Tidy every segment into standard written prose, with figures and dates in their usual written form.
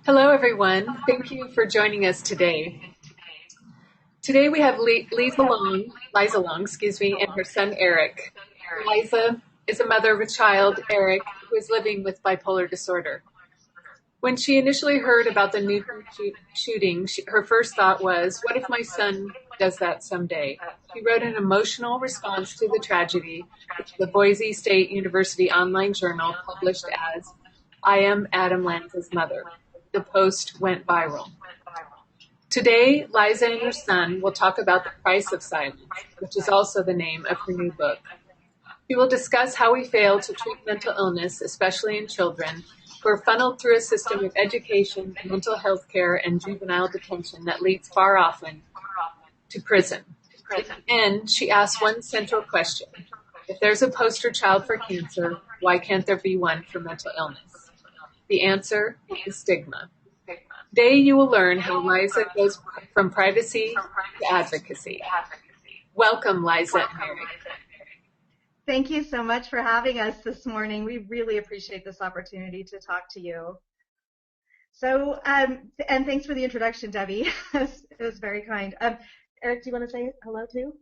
Hello, everyone. Thank you for joining us today. Today we have Liza Long, and her son Eric. Liza is a mother of a child, Eric, who is living with bipolar disorder. When she initially heard about the Newton shooting, her first thought was, what if my son does that someday? She wrote an emotional response to the tragedy, which the Boise State University online journal published as, I am Adam Lanza's mother. The post went viral. Today, Liza and her son will talk about the price of silence, which is also the name of her new book. We will discuss how we fail to treat mental illness, especially in children, who are funneled through a system of education, mental health care, and juvenile detention that leads far often to prison. In the end, she asks one central question. If there's a poster child for cancer, why can't there be one for mental illness? The answer is stigma. Today you will learn how Liza goes from privacy to advocacy. Welcome, Liza and Eric. Thank you so much for having us this morning. We really appreciate this opportunity to talk to you. So, and thanks for the introduction, Debbie. It was very kind. Eric, do you want to say hello too?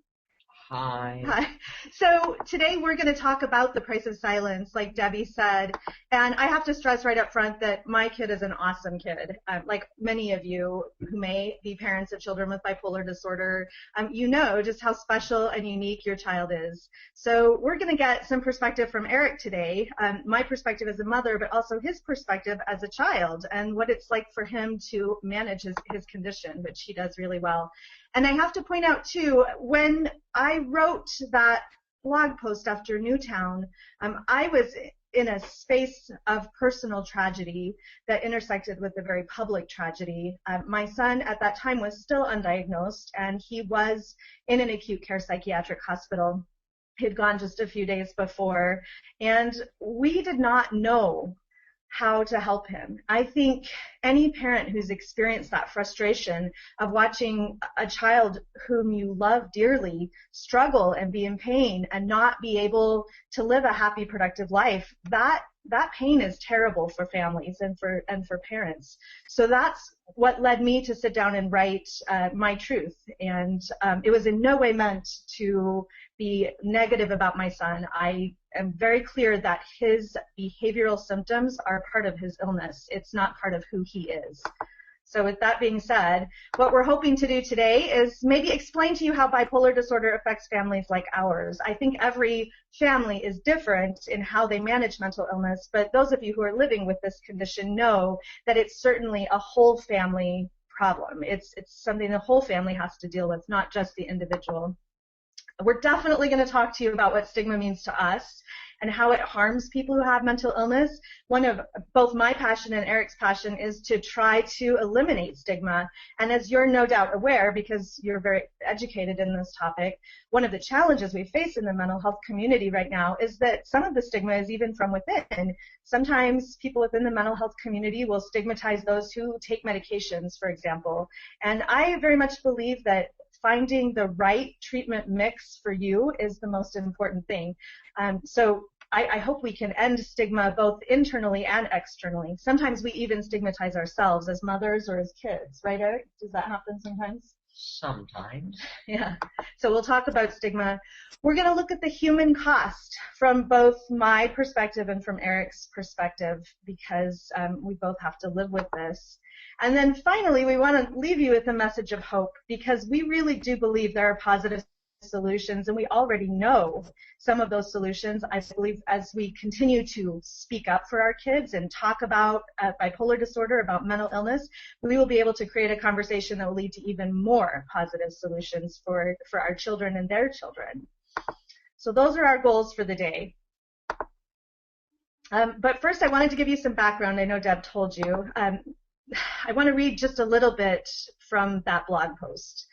Hi. Hi. So today we're going to talk about the price of silence, like Debbie said. And I have to stress right up front that my kid is an awesome kid. Like many of you who may be parents of children with bipolar disorder, you know just how special and unique your child is. So we're going to get some perspective from Eric today, my perspective as a mother, but also his perspective as a child and what it's like for him to manage his condition, which he does really well. And I have to point out, too, when I wrote that blog post after Newtown, I was in a space of personal tragedy that intersected with a very public tragedy. My son at that time was still undiagnosed, and he was in an acute care psychiatric hospital. He'd gone just a few days before, and we did not know how to help him. I think any parent who's experienced that frustration of watching a child whom you love dearly struggle and be in pain and not be able to live a happy, productive life, that pain is terrible for families and for parents. So that's what led me to sit down and write my truth. And it was in no way meant to be negative about my son. I am very clear that his behavioral symptoms are part of his illness. It's not part of who he is. So with that being said, what we're hoping to do today is maybe explain to you how bipolar disorder affects families like ours. I think every family is different in how they manage mental illness, but those of you who are living with this condition know that it's certainly a whole family problem. It's something the whole family has to deal with, not just the individual. We're definitely going to talk to you about what stigma means to us and how it harms people who have mental illness. One of both my passion and Eric's passion is to try to eliminate stigma. And as you're no doubt aware, because you're very educated in this topic, one of the challenges we face in the mental health community right now is that some of the stigma is even from within. Sometimes people within the mental health community will stigmatize those who take medications, for example. And I very much believe that finding the right treatment mix for you is the most important thing. So I hope we can end stigma both internally and externally. Sometimes we even stigmatize ourselves as mothers or as kids, right, Eric? Does that happen sometimes? Sometimes. Yeah. So we'll talk about stigma. We're going to look at the human cost from both my perspective and from Eric's perspective because we both have to live with this. And then finally, we want to leave you with a message of hope because we really do believe there are positive solutions, and we already know some of those solutions. I believe as we continue to speak up for our kids and talk about bipolar disorder, about mental illness, we will be able to create a conversation that will lead to even more positive solutions for our children and their children. So those are our goals for the day. But first, I wanted to give you some background. I know Deb told you. I want to read just a little bit from that blog post.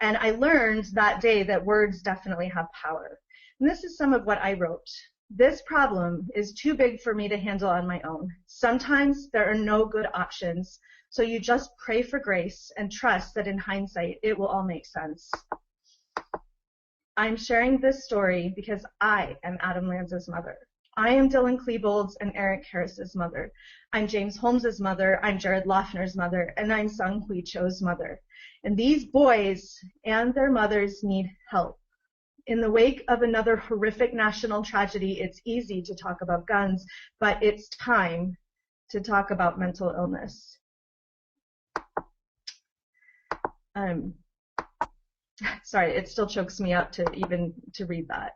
And I learned that day that words definitely have power. And this is some of what I wrote. This problem is too big for me to handle on my own. Sometimes there are no good options, so you just pray for grace and trust that in hindsight it will all make sense. I'm sharing this story because I am Adam Lanza's mother. I am Dylan Klebold's and Eric Harris's mother. I'm James Holmes's mother. I'm Jared Loeffner's mother. And I'm Sung Hui Cho's mother. And these boys and their mothers need help. In the wake of another horrific national tragedy, it's easy to talk about guns, but it's time to talk about mental illness. Sorry, it still chokes me up to read that.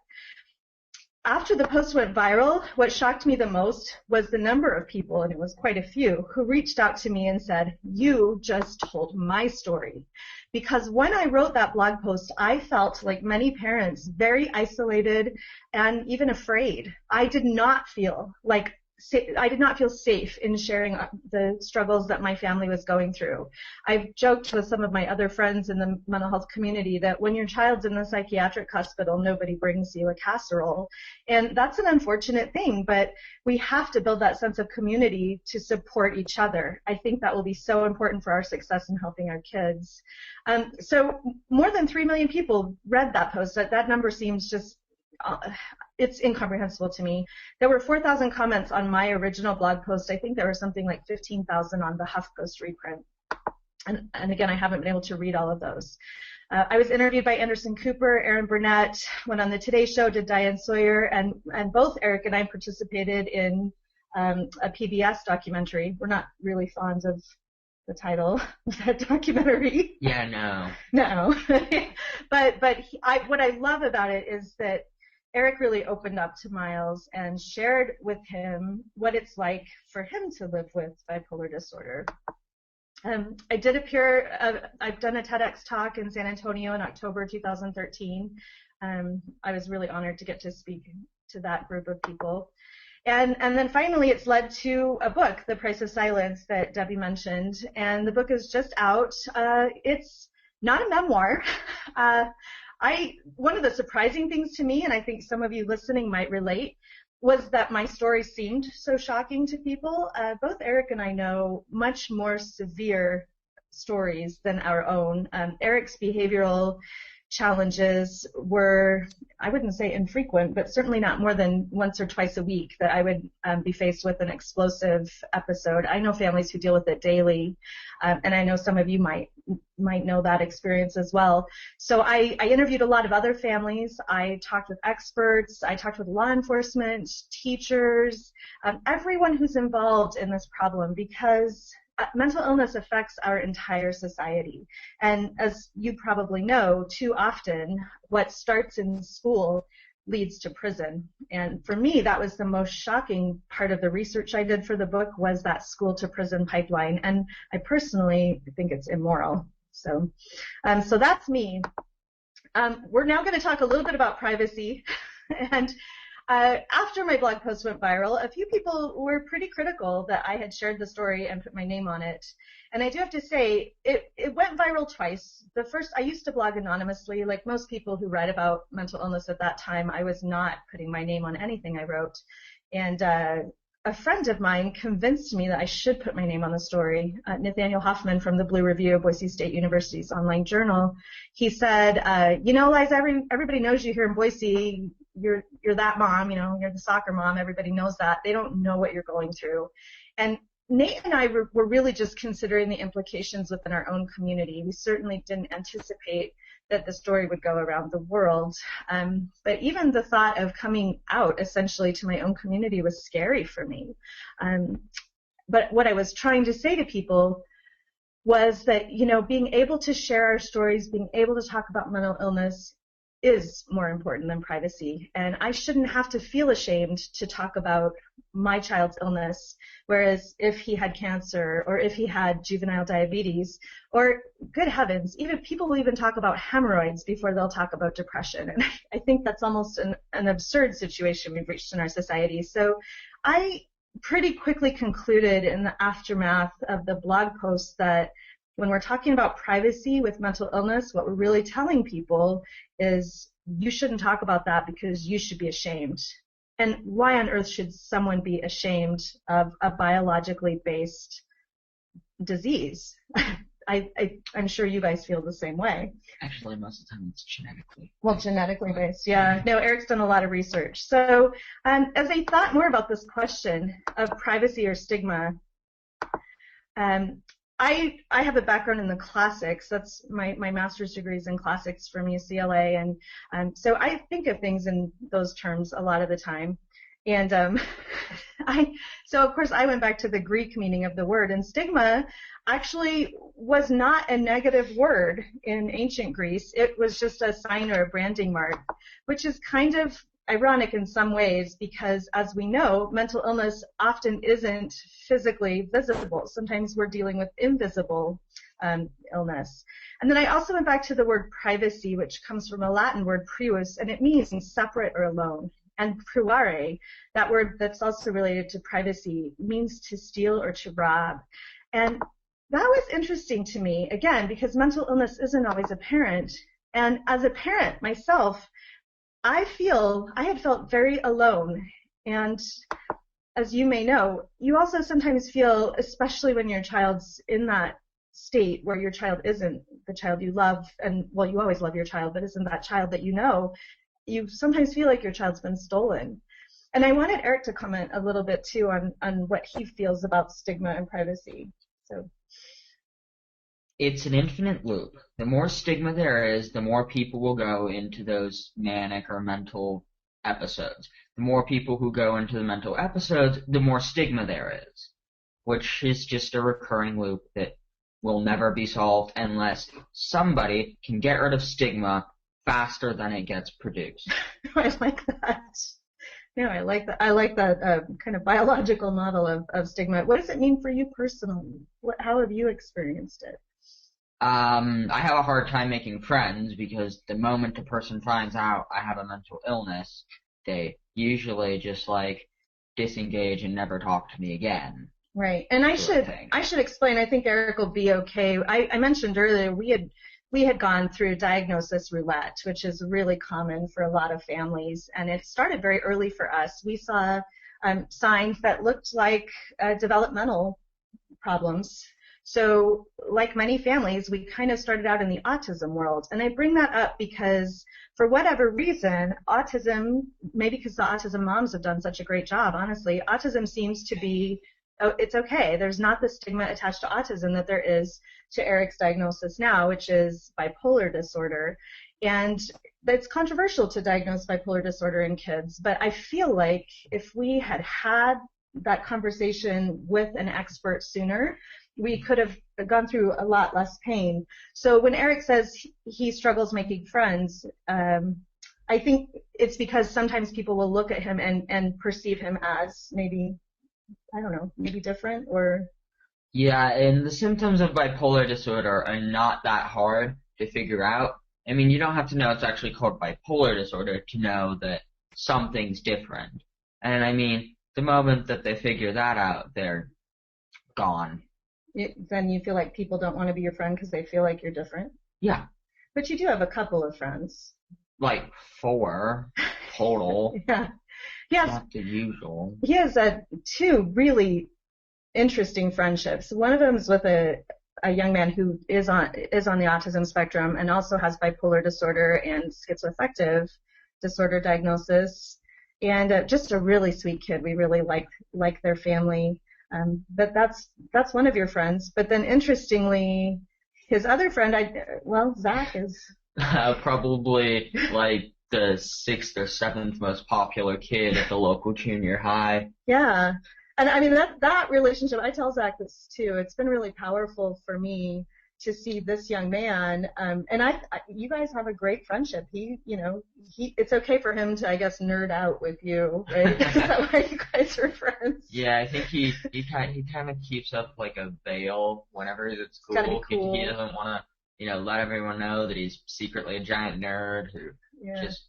After the post went viral, what shocked me the most was the number of people, and it was quite a few, who reached out to me and said, "You just told my story." Because when I wrote that blog post, I felt, like many parents, very isolated and even afraid. I did not feel safe in sharing the struggles that my family was going through. I've joked with some of my other friends in the mental health community that when your child's in the psychiatric hospital, nobody brings you a casserole. And that's an unfortunate thing, but we have to build that sense of community to support each other. I think that will be so important for our success in helping our kids. So more than 3 million people read that post. That number seems just it's incomprehensible to me. There were 4,000 comments on my original blog post. I think there were something like 15,000 on the HuffPost reprint. And again, I haven't been able to read all of those. I was interviewed by Anderson Cooper, Aaron Burnett, went on the Today Show, did Diane Sawyer, and both Eric and I participated in a PBS documentary. We're not really fond of the title of that documentary. Yeah, no. No. but what I love about it is that Eric really opened up to Miles and shared with him what it's like for him to live with bipolar disorder. I did appear, I've done a TEDx talk in San Antonio in October 2013. I was really honored to get to speak to that group of people. And then finally, it's led to a book, The Price of Silence, that Debbie mentioned. And the book is just out. It's not a memoir. One of the surprising things to me, and I think some of you listening might relate, was that my story seemed so shocking to people. Both Eric and I know much more severe stories than our own. Eric's behavioral challenges were, I wouldn't say infrequent, but certainly not more than once or twice a week that I would be faced with an explosive episode. I know families who deal with it daily, and I know some of you might know that experience as well. So I interviewed a lot of other families. I talked with experts. I talked with law enforcement, teachers, everyone who's involved in this problem, because mental illness affects our entire society. And as you probably know, too often what starts in school leads to prison. And for me, that was the most shocking part of the research I did for the book, was that school to prison pipeline. And I personally think it's immoral. So that's me. We're now going to talk a little bit about privacy. And after my blog post went viral, a few people were pretty critical that I had shared the story and put my name on it. And I do have to say, it went viral twice. The first, I used to blog anonymously. Like most people who write about mental illness at that time, I was not putting my name on anything I wrote. And a friend of mine convinced me that I should put my name on the story. Nathaniel Hoffman from the Blue Review, Boise State University's online journal. He said, Liza, everybody knows you here in Boise. You're that mom, you're the soccer mom. Everybody knows that. They don't know what you're going through. And Nate and I were really just considering the implications within our own community. We certainly didn't anticipate that the story would go around the world. But even the thought of coming out essentially to my own community was scary for me. But what I was trying to say to people was that, being able to share our stories, being able to talk about mental illness is more important than privacy. And I shouldn't have to feel ashamed to talk about my child's illness, whereas if he had cancer or if he had juvenile diabetes, or good heavens, even people will even talk about hemorrhoids before they'll talk about depression. And I think that's almost an absurd situation we've reached in our society. So I pretty quickly concluded in the aftermath of the blog post that when we're talking about privacy with mental illness, what we're really telling people is you shouldn't talk about that because you should be ashamed. And why on earth should someone be ashamed of a biologically based disease? I'm sure you guys feel the same way. Actually, most of the time it's genetically. Well, genetically based, yeah. No, Eric's done a lot of research. So as I thought more about this question of privacy or stigma, I have a background in the classics. That's my master's degree is in classics from UCLA, and so I think of things in those terms a lot of the time. And so of course I went back to the Greek meaning of the word, and stigma actually was not a negative word in ancient Greece. It was just a sign or a branding mark, which is kind of ironic in some ways because, as we know, mental illness often isn't physically visible. Sometimes we're dealing with invisible illness. And then I also went back to the word privacy, which comes from a Latin word prius, and it means separate or alone. And pruare, that word that's also related to privacy, means to steal or to rob. And that was interesting to me, again, because mental illness isn't always apparent. And as a parent myself, I had felt very alone. And as you may know, you also sometimes feel, especially when your child's in that state where your child isn't the child you love, and well, you always love your child, but isn't that child that you know, you sometimes feel like your child's been stolen. And I wanted Eric to comment a little bit too on what he feels about stigma and privacy. So It's an infinite loop. The more stigma there is, the more people will go into those manic or mental episodes. The more people who go into the mental episodes, the more stigma there is, which is just a recurring loop that will never be solved unless somebody can get rid of stigma faster than it gets produced. I like that. No, I like that. I like that kind of biological model of stigma. What does it mean for you personally? How have you experienced it? I have a hard time making friends because the moment a person finds out I have a mental illness, they usually just like disengage and never talk to me again. Right. And I should explain, I think Eric will be okay. I mentioned earlier we had gone through diagnosis roulette, which is really common for a lot of families, and it started very early for us. We saw signs that looked like developmental problems. So like many families, we kind of started out in the autism world. And I bring that up because for whatever reason, autism, maybe because the autism moms have done such a great job, honestly, autism seems to be, oh, it's okay. There's not the stigma attached to autism that there is to Eric's diagnosis now, which is bipolar disorder. And it's controversial to diagnose bipolar disorder in kids, but I feel like if we had had that conversation with an expert sooner, we could have gone through a lot less pain. So when Eric says he struggles making friends, I think it's because sometimes people will look at him and perceive him as maybe, I don't know, maybe different or... Yeah, and the symptoms of bipolar disorder are not that hard to figure out. I mean, you don't have to know it's actually called bipolar disorder to know that something's different. And I mean, the moment that they figure that out, they're gone. Then you feel like people don't want to be your friend because they feel like you're different? Yeah. But you do have a couple of friends. Like 4 total. Yeah. Yes. Not the usual. He has 2 really interesting friendships. One of them is with a young man who is on the autism spectrum and also has bipolar disorder and schizoaffective disorder diagnosis, and just a really sweet kid. We really like their family. But that's one of your friends. But then interestingly, his other friend, Zach is probably like the 6th or 7th most popular kid at the local junior high. Yeah. And I mean, that relationship, I tell Zach this too, it's been really powerful for me to see this young man, and you guys have a great friendship. It's okay for him to, I guess, nerd out with you, right? Is that why you guys are friends? Yeah, I think he kind of keeps up like a veil whenever he's at school. It's gotta be cool. He doesn't want to, let everyone know that he's secretly a giant nerd who just,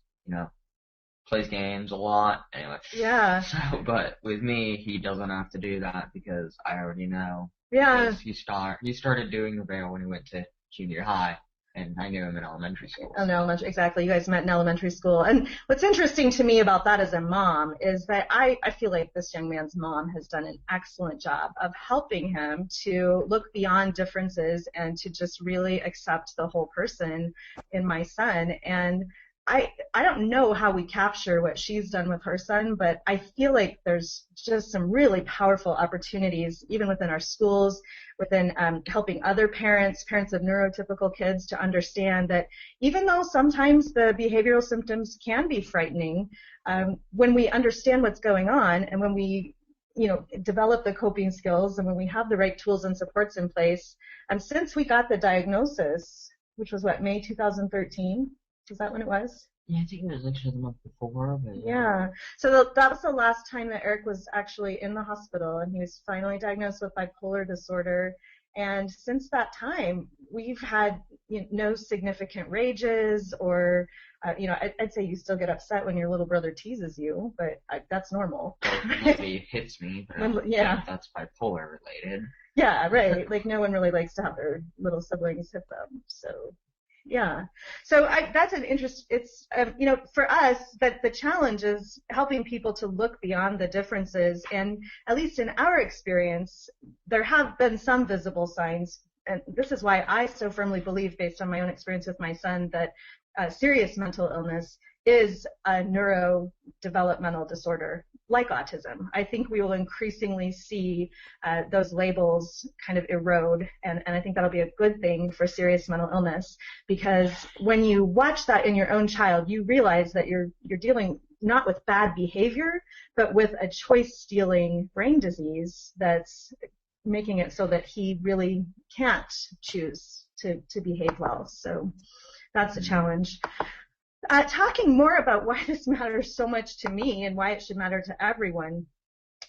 plays games a lot. Anyway. Yeah. So, but with me, he doesn't have to do that because I already know. Yeah. He started doing the veil when he went to junior high. and I knew him in elementary school. Oh, no, exactly. You guys met in elementary school. And what's interesting to me about that as a mom is that I feel like this young man's mom has done an excellent job of helping him to look beyond differences and to just really accept the whole person in my son. And I don't know how we capture what she's done with her son, but I feel like there's just some really powerful opportunities, even within our schools, within helping other parents of neurotypical kids to understand that even though sometimes the behavioral symptoms can be frightening, when we understand what's going on and when we develop the coping skills and when we have the right tools and supports in place, since we got the diagnosis, which was what, May 2013? Is that when it was? Yeah, I think it was actually the month before. But yeah. So that was the last time that Eric was actually in the hospital, and he was finally diagnosed with bipolar disorder. And since that time, we've had no significant rages or, I'd say you still get upset when your little brother teases you, but that's normal. Well, he hits me, but I don't think that's bipolar related. Yeah, right. Like no one really likes to have their little siblings hit them. So. Yeah. So that's an interest. It's, for us, that the challenge is helping people to look beyond the differences. And at least in our experience, there have been some visible signs. And this is why I so firmly believe, based on my own experience with my son, that serious mental illness is a neurodevelopmental disorder like autism. I think we will increasingly see those labels kind of erode, and I think that'll be a good thing for serious mental illness, because when you watch that in your own child, you realize that you're dealing not with bad behavior, but with a choice-stealing brain disease that's making it so that he really can't choose to behave well. So that's a challenge. Talking more about why this matters so much to me and why it should matter to everyone,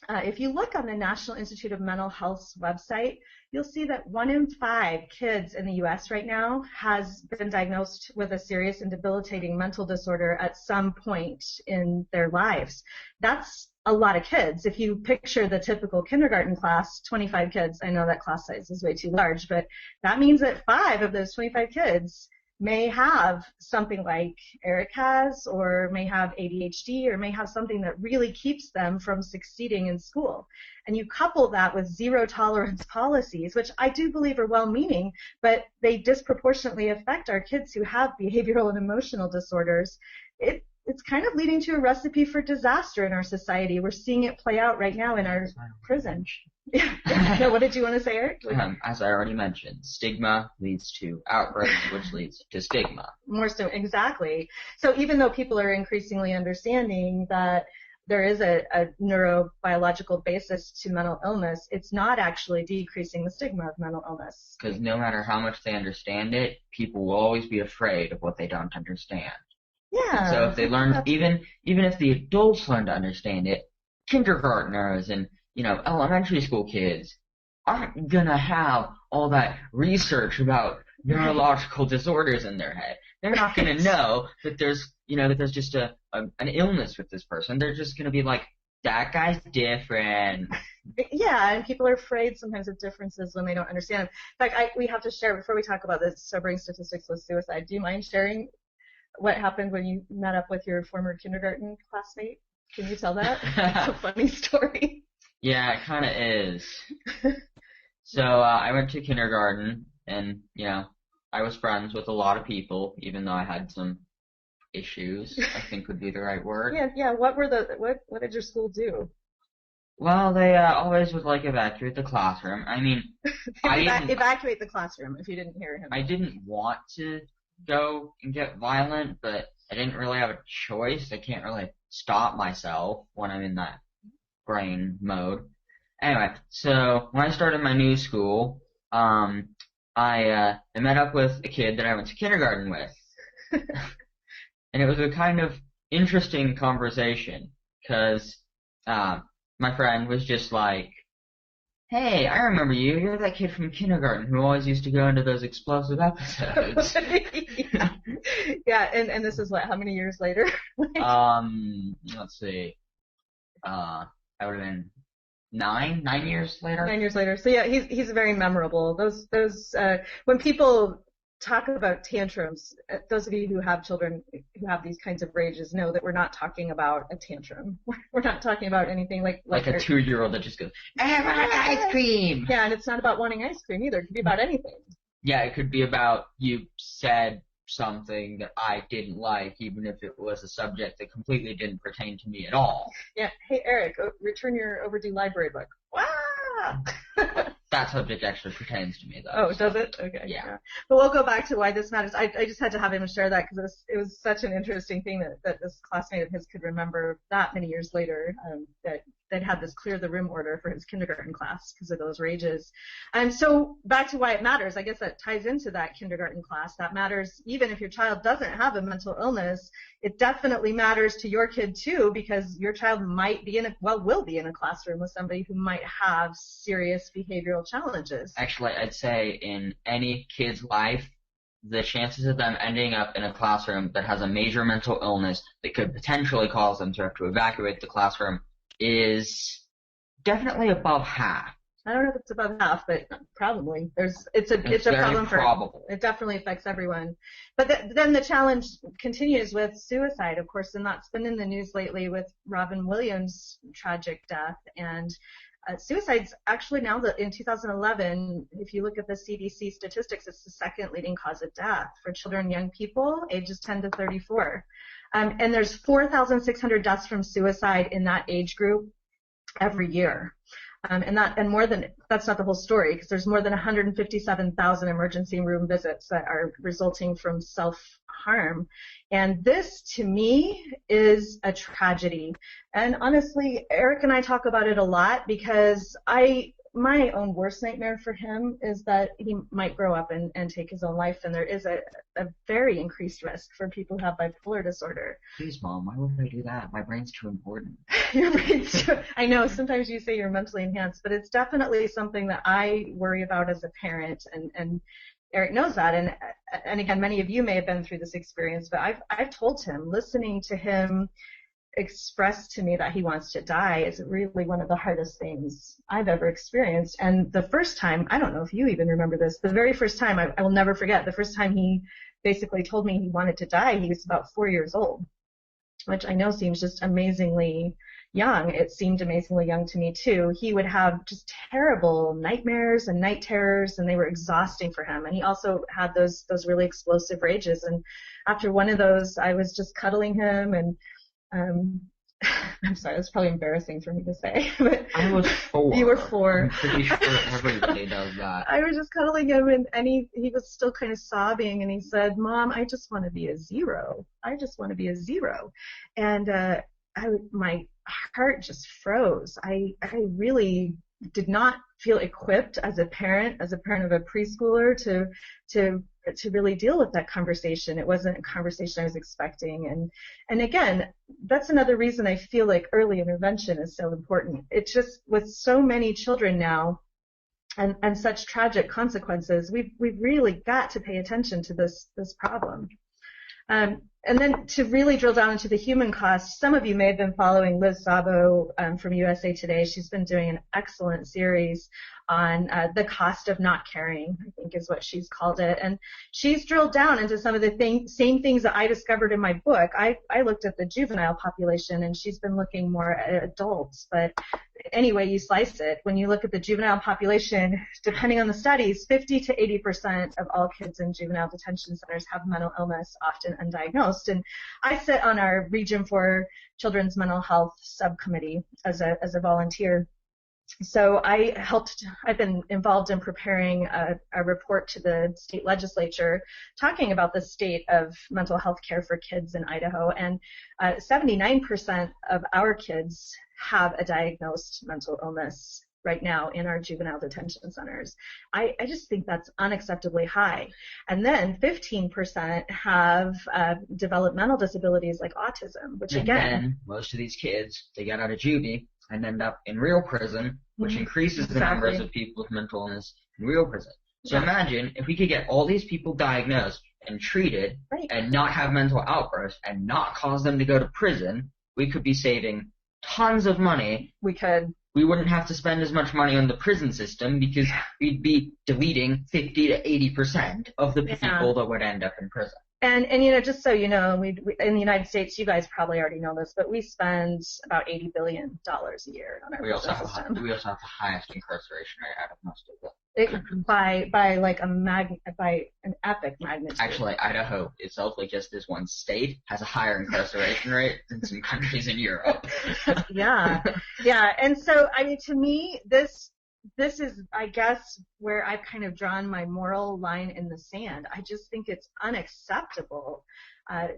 if you look on the National Institute of Mental Health's website, you'll see that 1 in 5 kids in the U.S. right now has been diagnosed with a serious and debilitating mental disorder at some point in their lives. That's a lot of kids. If you picture the typical kindergarten class, 25 kids, I know that class size is way too large, but that means that 5 of those 25 kids may have something like Eric has, or may have ADHD, or may have something that really keeps them from succeeding in school. And you couple that with zero tolerance policies, which I do believe are well-meaning, but they disproportionately affect our kids who have behavioral and emotional disorders. It's kind of leading to a recipe for disaster in our society. We're seeing it play out right now in our prison. No, what did you want to say, Eric? As I already mentioned, stigma leads to outbreaks, which leads to stigma. More so, exactly. So even though people are increasingly understanding that there is a neurobiological basis to mental illness, it's not actually decreasing the stigma of mental illness. Because no matter how much they understand it, people will always be afraid of what they don't understand. Yeah. So if they learn, even if the adults learn to understand it, kindergartners and elementary school kids aren't gonna have all that research about neurological disorders in their head. They're not gonna know that there's just an illness with this person. They're just gonna be like, that guy's different. Yeah, and people are afraid sometimes of differences when they don't understand them. In fact, we have to share, before we talk about the sobering statistics with suicide, do you mind sharing what happened when you met up with your former kindergarten classmate? Can you tell that? It's a funny story. Yeah, it kind of is. So I went to kindergarten, and I was friends with a lot of people, even though I had some issues, I think would be the right word. Yeah. What did your school do? Well, they always would evacuate the classroom. I mean, evacuate the classroom if you didn't hear him. I didn't want to go and get violent, but I didn't really have a choice. I can't really stop myself when I'm in that brain mode. Anyway, so when I started my new school, I met up with a kid that I went to kindergarten with. And it was a kind of interesting conversation, because my friend was just like, hey, I remember you. You're that kid from kindergarten who always used to go into those explosive episodes. Yeah, and this is how many years later? Let's see. I would have been 9 years later. 9 years later. So yeah, he's very memorable. Those when people talk about tantrums, those of you who have children who have these kinds of rages know that we're not talking about a tantrum. We're not talking about anything like a 2-year-old that just goes, I want ice cream. Yeah, and it's not about wanting ice cream either. It could be about anything. Yeah, it could be about you said something that I didn't like, even if it was a subject that completely didn't pertain to me at all. Yeah. Hey, Eric, return your overdue library book. Wow. That subject actually pertains to me, though. Oh, does it? Okay. Yeah. But we'll go back to why this matters. I just had to have him share that because it was such an interesting thing that this classmate of his could remember that many years later, that had this clear the room order for his kindergarten class because of those rages. And so back to why it matters. I guess that ties into that kindergarten class. That matters even if your child doesn't have a mental illness. It definitely matters to your kid too, because your child might be will be in a classroom with somebody who might have serious behavioral challenges. Actually, I'd say in any kid's life, the chances of them ending up in a classroom that has a major mental illness that could potentially cause them to have to evacuate the classroom is definitely above half. I don't know if it's above half, but probably. It's a problem probable. It definitely affects everyone. But then the challenge continues with suicide, of course, and that's been in the news lately with Robin Williams' tragic death. And suicide's actually now in 2011, if you look at the CDC statistics, it's the second leading cause of death for children and young people ages 10 to 34. And there's 4,600 deaths from suicide in that age group every year. That's not the whole story, because there's more than 157,000 emergency room visits that are resulting from self-harm. And this, to me, is a tragedy. And honestly, Eric and I talk about it a lot because my own worst nightmare for him is that he might grow up and take his own life, and there is a very increased risk for people who have bipolar disorder. Please, Mom, why would I do that? My brain's too important. Your brain's too... I know, sometimes you say you're mentally enhanced, but it's definitely something that I worry about as a parent, and Eric knows that, and again, many of you may have been through this experience, but I've told him, listening to him express to me that he wants to die is really one of the hardest things I've ever experienced. And the first time, I don't know if you even remember this, the very first time, I will never forget, the first time he basically told me he wanted to die, he was about 4 years old, which I know seems just amazingly young. It seemed amazingly young to me too. He would have just terrible nightmares and night terrors, and they were exhausting for him. And he also had those really explosive rages. And after one of those, I was just cuddling him, and I'm sorry, that's probably embarrassing for me to say, but I was 4. You were 4. I'm pretty sure everybody does that. I was just cuddling him, and he was still kind of sobbing, and he said, "Mom, I just want to be a 0. I just want to be a 0." And my heart just froze. I really did not feel equipped as a parent of a preschooler to really deal with that conversation. It wasn't a conversation I was expecting. And again, that's another reason I feel like early intervention is so important. It's just with so many children now and such tragic consequences, we've really got to pay attention to this problem. And then to really drill down into the human cost, some of you may have been following Liz Szabo from USA Today. She's been doing an excellent series on the cost of not caring, I think is what she's called it. And she's drilled down into some of the same things that I discovered in my book. I looked at the juvenile population, and she's been looking more at adults. But anyway you slice it, when you look at the juvenile population, depending on the studies, 50 to 80% of all kids in juvenile detention centers have mental illness, often undiagnosed. And I sit on our Region 4 Children's Mental Health Subcommittee as a volunteer. So I've been involved in preparing a report to the state legislature talking about the state of mental health care for kids in Idaho, and 79% of our kids have a diagnosed mental illness right now in our juvenile detention centers. I just think that's unacceptably high. And then 15% have developmental disabilities like autism, which and again... then most of these kids, they get out of juvie and end up in real prison, which increases the numbers of people with mental illness in real prison. So imagine if we could get all these people diagnosed and treated and not have mental outbursts and not cause them to go to prison, we could be saving tons of money. We could. we wouldn't have to spend as much money on the prison system because we'd be deleting 50 to 80% of the people that would end up in prison. And just so you know, we in the United States, you guys probably already know this, but we spend about $80 billion a year on our prison system. We also have the highest incarceration rate out of most of them. By an epic magnitude. Actually, Idaho itself, like just this one state, has a higher incarceration rate than some countries in Europe. Yeah. And so, I mean, to me, this is, I guess, where I've kind of drawn my moral line in the sand. I just think it's unacceptable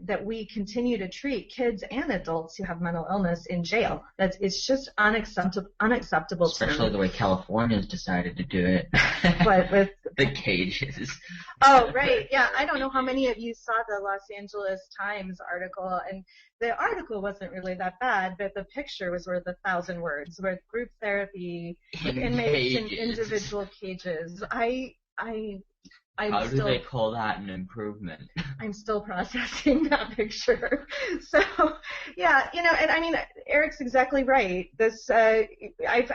that we continue to treat kids and adults who have mental illness in jail. It's just unacceptable. Especially the way California's decided to do it. But with the cages. Oh, right. Yeah. I don't know how many of you saw the Los Angeles Times article, and the article wasn't really that bad, but the picture was worth 1,000 words with group therapy with inmates in individual cages. How do they call that an improvement? I'm still processing that picture. So, yeah, and I mean, Eric's exactly right. This, I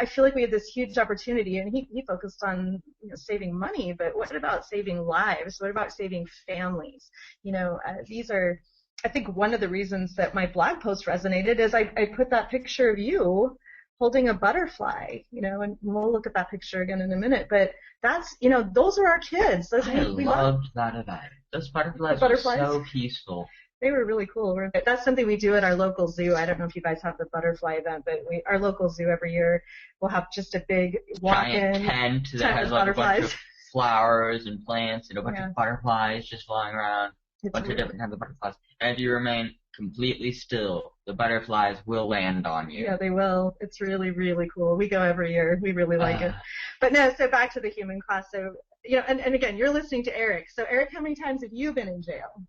feel like we had this huge opportunity, and he focused on saving money, but what about saving lives? What about saving families? These are, I think one of the reasons that my blog post resonated is I put that picture of you holding a butterfly, and we'll look at that picture again in a minute, but that's, those are our kids. I loved that event. Those butterflies were so peaceful. They were really cool. That's something we do at our local zoo. I don't know if you guys have the butterfly event, but our local zoo every year will have just a big walk-in tent that has like a bunch of flowers and plants and a bunch of butterflies just flying around. A bunch of different kinds of butterflies. And if you remain completely still, the butterflies will land on you. Yeah, they will. It's really, really cool. We go every year. We really like it. But no, so back to the human cost. So, and again, you're listening to Eric. So, Eric, how many times have you been in jail?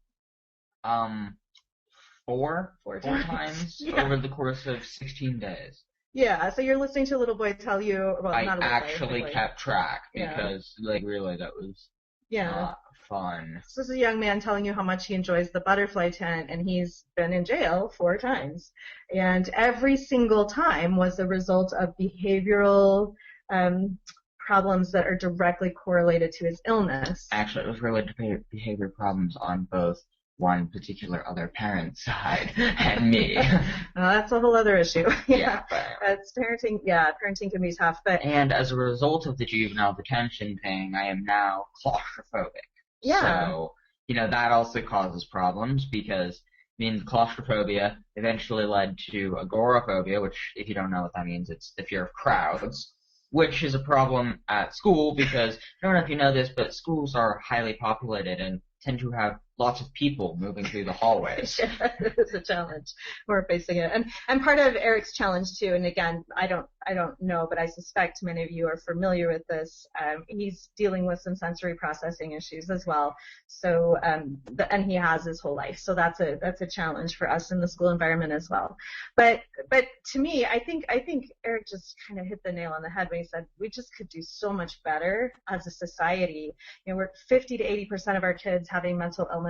Four times over the course of 16 days. Yeah, so you're listening to a little boy tell you, well, I not a little actually boy, kept track because, really, that was not fun. So this is a young man telling you how much he enjoys the butterfly tent, and he's been in jail 4 times. And every single time was a result of behavioral problems that are directly correlated to his illness. Actually, it was related to behavior problems on both one particular other parent's side and me. That's a whole other issue. That's parenting. Yeah, parenting can be tough. And as a result of the juvenile detention thing, I am now claustrophobic. Yeah. So, that also causes problems because claustrophobia eventually led to agoraphobia, which, if you don't know what that means, it's the fear of crowds, which is a problem at school because, I don't know if you know this, but schools are highly populated and tend to have lots of people moving through the hallways. Yeah, it's a challenge. We're facing it. And part of Eric's challenge too, and again, I don't know, but I suspect many of you are familiar with this. He's dealing with some sensory processing issues as well. So, and he has his whole life. So that's a challenge for us in the school environment as well. But to me, I think Eric just kind of hit the nail on the head when he said we just could do so much better as a society. We're 50 to 80% of our kids having mental illness.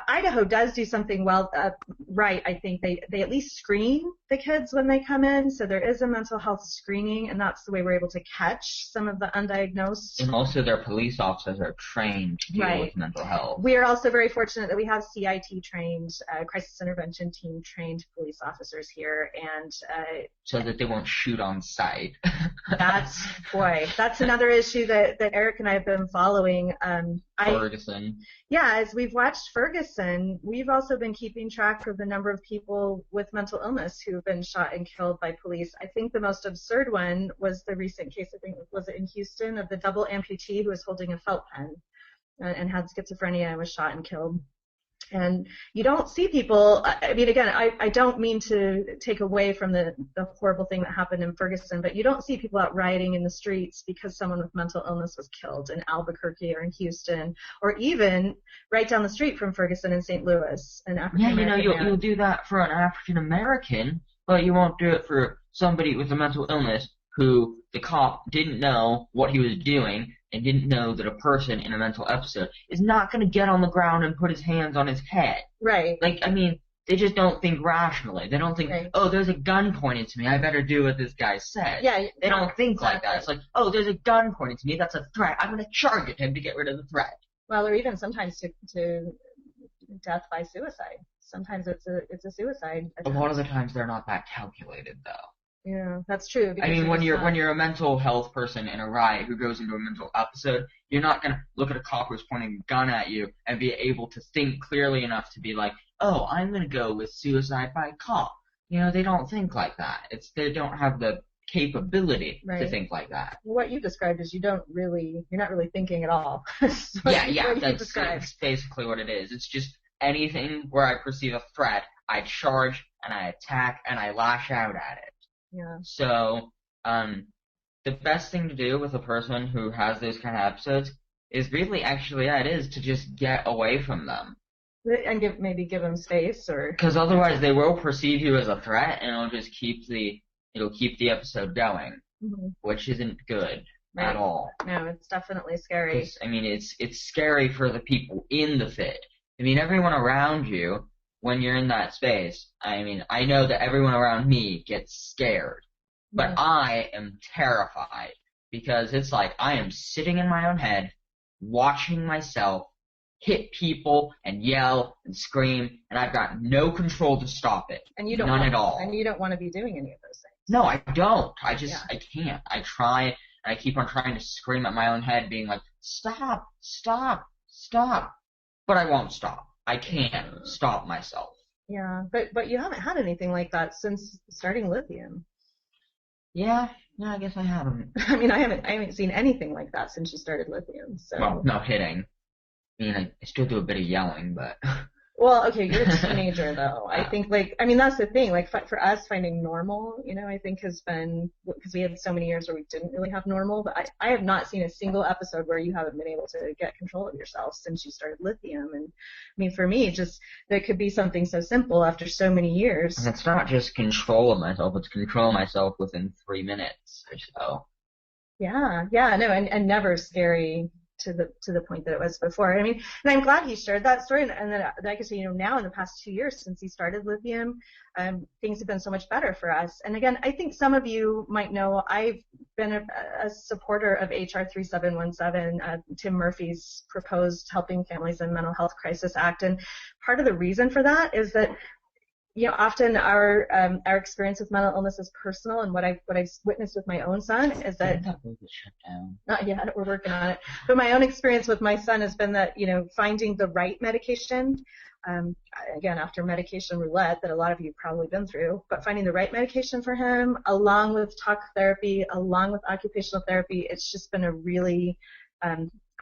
Idaho does do something right. I think they at least screen the kids when they come in, so there is a mental health screening, and that's the way we're able to catch some of the undiagnosed. And also their police officers are trained to deal with mental health. We are also very fortunate that we have CIT trained, crisis intervention team trained police officers here, and so that they won't shoot on sight. That's another issue that Eric and I have been following. Ferguson. Yeah, as we've watched Ferguson, we've also been keeping track of the number of people with mental illness who have been shot and killed by police. I think the most absurd one was the recent case, I think, was it in Houston, of the double amputee who was holding a felt pen and had schizophrenia and was shot and killed. And you don't see people, I mean, again, I don't mean to take away from the horrible thing that happened in Ferguson, but you don't see people out rioting in the streets because someone with mental illness was killed in Albuquerque or in Houston, or even right down the street from Ferguson in St. Louis, an African-American man. You'll do that for an African-American, but you won't do it for somebody with a mental illness who the cop didn't know what he was doing and didn't know that a person in a mental episode is not going to get on the ground and put his hands on his head. Right. Like, I mean, They just don't think rationally. They don't think, Right. oh, there's a gun pointed to me. I better do what this guy said. Yeah, They don't think exactly. like that. It's like, oh, there's a gun pointed to me. That's a threat. I'm going to charge at him to get rid of the threat. Well, or even sometimes to death by suicide. Sometimes it's a suicide attempt. A lot of the times they're not that calculated, though. Yeah, that's true. I mean, when you're a mental health person in a riot who goes into a mental episode, you're not gonna look at a cop who's pointing a gun at you and be able to think clearly enough to be like, oh, I'm gonna go with suicide by cop. You know, they don't think like that. They don't have the capability to think like that. What you described is you're not really thinking at all. Yeah, that's basically what it is. It's just anything where I perceive a threat, I charge and I attack and I lash out at it. Yeah. So, the best thing to do with a person who has those kind of episodes is really it is to just get away from them. And give them space, or because otherwise they will perceive you as a threat, and it'll just keep the episode going, which isn't good at all. No, it's definitely scary. I mean, it's scary for the people in the fit. I mean, everyone around you, when you're in that space, I mean, I know that everyone around me gets scared, but I am terrified because it's like I am sitting in my own head, watching myself hit people and yell and scream, and I've got no control to stop it. And you don't None at all. And you don't want to be doing any of those things. No, I don't. I can't. I try, and I keep on trying to scream at my own head, being like, stop, stop, stop. But I won't stop. I can't stop myself. Yeah, but you haven't had anything like that since starting lithium. Yeah, I guess I haven't. I mean, I haven't seen anything like that since you started lithium. So. Well, no hitting. I mean, I still do a bit of yelling, but. Well, okay, you're a teenager though. I think that's the thing. Like for us, finding normal, I think has been, because we had so many years where we didn't really have normal. But I have not seen a single episode where you haven't been able to get control of yourself since you started lithium. And I mean, for me, just that could be something so simple after so many years. And it's not just control of myself; it's control myself within 3 minutes or so. Yeah, no, and never scary to the point that it was before. I mean, and I'm glad he shared that story, and then I can say, now in the past 2 years since he started lithium, things have been so much better for us. And again, I think some of you might know I've been a supporter of HR 3717, Tim Murphy's proposed Helping Families in Mental Health Crisis Act, and part of the reason for that is that often our experience with mental illness is personal, and what I've witnessed with my own son is that shut down. Not yet, we're working on it. But my own experience with my son has been that finding the right medication, again after medication roulette that a lot of you have probably been through, but finding the right medication for him, along with talk therapy, along with occupational therapy, it's just been a really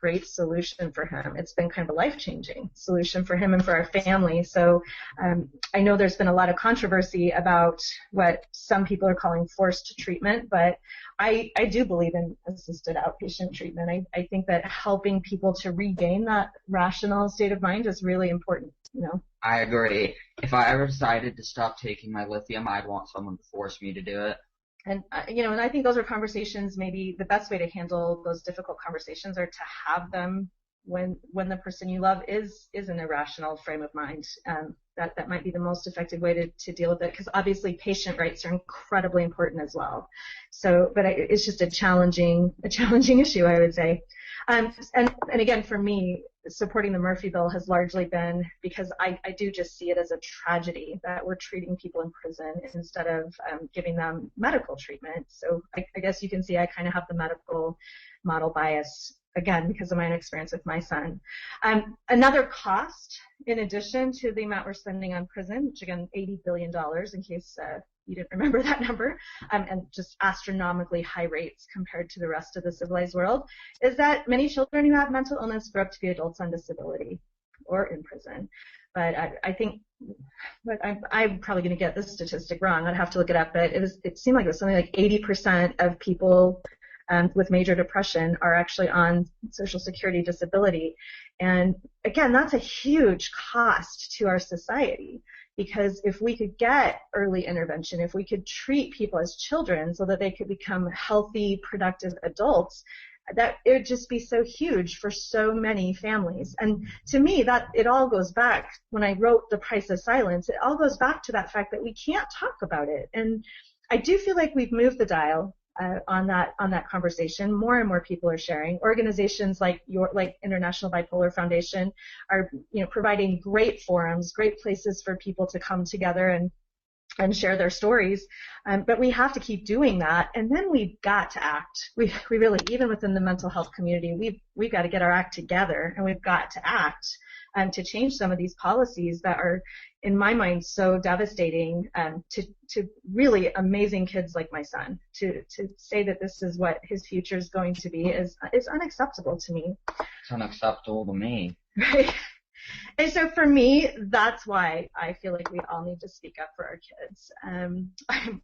great solution for him. It's been kind of a life-changing solution for him and for our family. So I know there's been a lot of controversy about what some people are calling forced treatment, but I do believe in assisted outpatient treatment. I think that helping people to regain that rational state of mind is really important. I agree. If I ever decided to stop taking my lithium, I'd want someone to force me to do it. And, and I think those are conversations, maybe the best way to handle those difficult conversations are to have them when the person you love is in a rational frame of mind. That might be the most effective way to deal with it, because obviously patient rights are incredibly important as well. So, but it's just a challenging issue, I would say. And again, for me, supporting the Murphy bill has largely been because I do just see it as a tragedy that we're treating people in prison instead of giving them medical treatment. So I guess you can see I kind of have the medical model bias, again, because of my own experience with my son. Another cost, in addition to the amount we're spending on prison, which again, $80 billion in case you didn't remember that number, and just astronomically high rates compared to the rest of the civilized world, is that many children who have mental illness grow up to be adults on disability or in prison. But I think, but I'm probably going to get this statistic wrong. I'd have to look it up, but it seemed like it was something like 80% of people with major depression are actually on Social Security disability. And again, that's a huge cost to our society, because if we could get early intervention, if we could treat people as children so that they could become healthy, productive adults, that it would just be so huge for so many families. And to me, that it all goes back, when I wrote The Price of Silence, it all goes back to that fact that we can't talk about it. And I do feel like we've moved the dial on that conversation. More and more people are sharing. Organizations like International Bipolar Foundation are, providing great forums, great places for people to come together and share their stories. But we have to keep doing that. And then we've got to act. We really, even within the mental health community, we've got to get our act together, and we've got to act to change some of these policies that are, in my mind, so devastating to really amazing kids like my son. To say that this is what his future is going to be is unacceptable to me. It's unacceptable to me. Right. And so for me, that's why I feel like we all need to speak up for our kids. I'm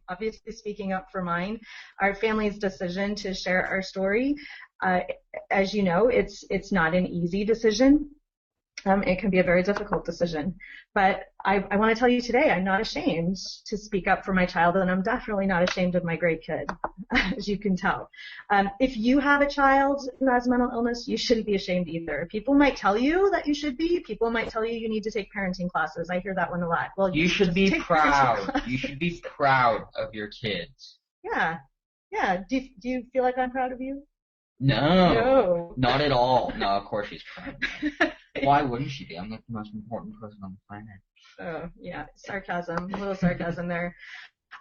obviously speaking up for mine. Our family's decision to share our story, as you know, it's not an easy decision. It can be a very difficult decision. But I want to tell you today, I'm not ashamed to speak up for my child, and I'm definitely not ashamed of my great kid, as you can tell. If you have a child who has mental illness, you shouldn't be ashamed either. People might tell you that you should be. People might tell you need to take parenting classes. I hear that one a lot. Well, you should be proud. You should be proud of your kids. Yeah. Do you feel like I'm proud of you? No, not at all. No, of course she's proud. Why wouldn't she be? I'm like the most important person on the planet. Oh, yeah, sarcasm, a little sarcasm there.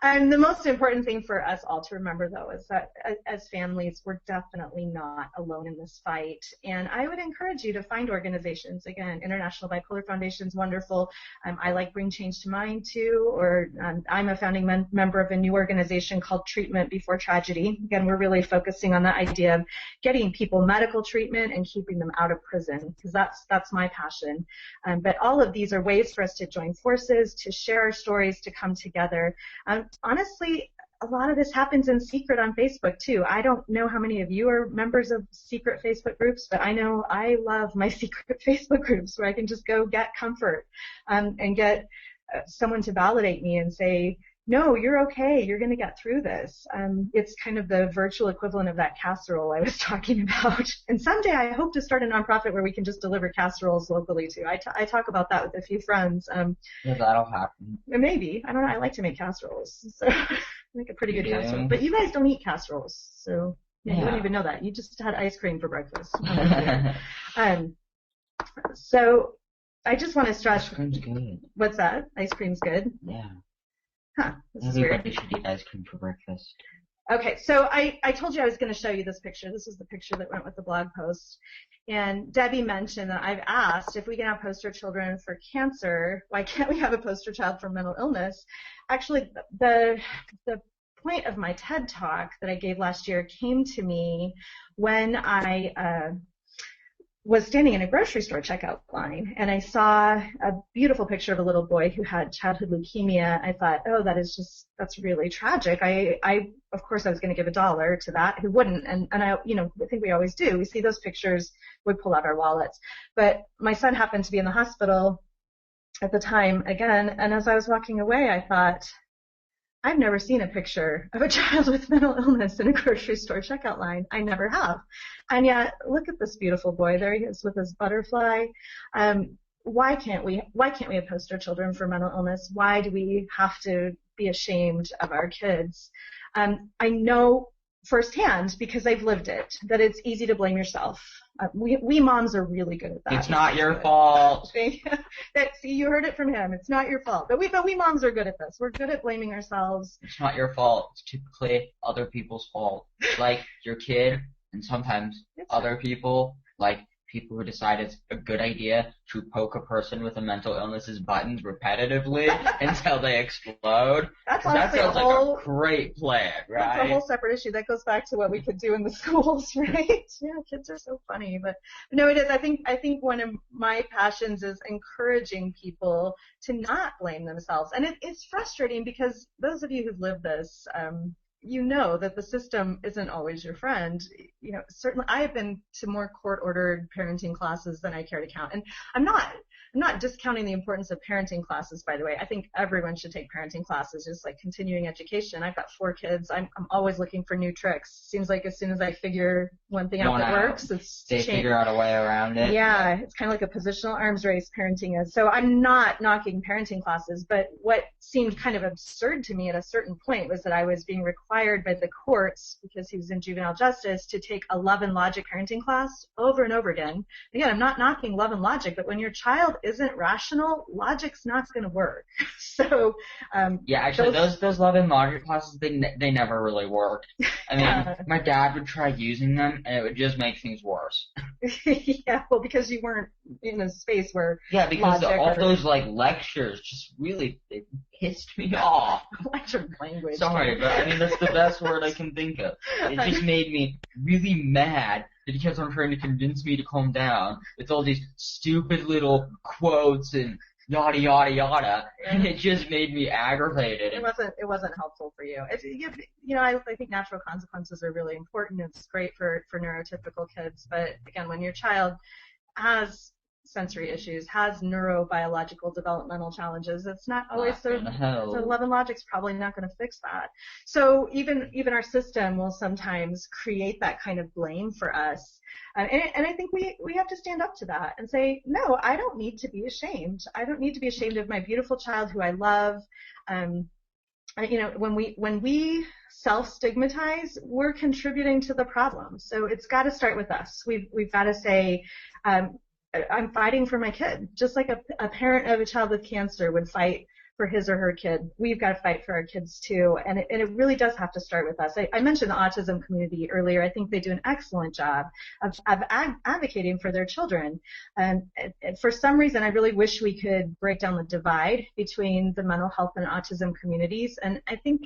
And the most important thing for us all to remember, though, is that as families, we're definitely not alone in this fight. And I would encourage you to find organizations. Again, International Bipolar Foundation is wonderful. I like Bring Change to Mind, too. Or I'm a founding member of a new organization called Treatment Before Tragedy. Again, we're really focusing on that idea of getting people medical treatment and keeping them out of prison, because that's my passion. But all of these are ways for us to join forces, to share our stories, to come together. Honestly, a lot of this happens in secret on Facebook, too. I don't know how many of you are members of secret Facebook groups, but I know I love my secret Facebook groups where I can just go get comfort and get someone to validate me and say, no, you're okay. You're going to get through this. It's kind of the virtual equivalent of that casserole I was talking about. And someday I hope to start a nonprofit where we can just deliver casseroles locally, too. I talk about that with a few friends. Yeah, that'll happen. Maybe. I don't know. I like to make casseroles. So I make a pretty good casserole. But you guys don't eat casseroles. So you wouldn't even know that. You just had ice cream for breakfast. So I just want to stress. Ice cream's good. What's that? Ice cream's good? Yeah. Huh. Everybody should eat ice cream for breakfast. Okay, so I told you I was going to show you this picture. This is the picture that went with the blog post. And Debbie mentioned that I've asked if we can have poster children for cancer, why can't we have a poster child for mental illness? Actually, the point of my TED Talk that I gave last year came to me when I was standing in a grocery store checkout line, and I saw a beautiful picture of a little boy who had childhood leukemia. I thought, oh, that's really tragic. Of course I was going to give $1 to that. Who wouldn't? And I think we always do. We see those pictures, we pull out our wallets. But my son happened to be in the hospital at the time again, and as I was walking away, I thought, I've never seen a picture of a child with mental illness in a grocery store checkout line. I never have. And yet, look at this beautiful boy. There he is with his butterfly. Why can't we have poster children for mental illness? Why do we have to be ashamed of our kids? I know firsthand, because I've lived it, that it's easy to blame yourself. We moms are really good at that. It's not your fault. See, you heard it from him. It's not your fault. But we moms are good at this. We're good at blaming ourselves. It's not your fault. It's typically other people's fault. Like your kid, and sometimes other people, like people who decide it's a good idea to poke a person with a mental illness's buttons repetitively until they explode. That sounds like a great plan, right? That's a whole separate issue. That goes back to what we could do in the schools, right? Yeah, kids are so funny. But no, it is. I think one of my passions is encouraging people to not blame themselves. And it's frustrating because those of you who've lived this, you know that the system isn't always your friend. Certainly I have been to more court-ordered parenting classes than I care to count. And I'm not I'm not discounting the importance of parenting classes, by the way. I think everyone should take parenting classes, just like continuing education. I've got 4 kids. I'm always looking for new tricks. Seems like as soon as I figure one thing out that works, they figure out a way around it. Yeah, it's kind of like a positional arms race, parenting is. So I'm not knocking parenting classes, but what seemed kind of absurd to me at a certain point was that I was being required by the courts, because he was in juvenile justice, to take a love and logic parenting class over and over again. Again, I'm not knocking love and logic, but when your child isn't rational, logic's not going to work. So yeah, actually, those love and logic classes, they never really worked. I mean, my dad would try using them, and it would just make things worse. Yeah, well, because you weren't in a space where because all those like lectures just really they pissed me off. Lecture language. Sorry, but I mean that's the best word I can think of. It just made me really mad that he kept on trying to convince me to calm down with all these stupid little quotes and yada yada yada, and it just made me aggravated. It wasn't helpful for you. I think natural consequences are really important. It's great for neurotypical kids, but again, when your child has sensory issues, has neurobiological developmental challenges, it's not always so love and logic's probably not going to fix that. So even our system will sometimes create that kind of blame for us. And I think we have to stand up to that and say, no, I don't need to be ashamed. I don't need to be ashamed of my beautiful child who I love. When we self-stigmatize, we're contributing to the problem. So it's got to start with us. We've got to say, I'm fighting for my kid, just like a parent of a child with cancer would fight for his or her kid. We've got to fight for our kids too, and it really does have to start with us. I mentioned the autism community earlier. I think they do an excellent job of advocating for their children. And for some reason, I really wish we could break down the divide between the mental health and autism communities. And I think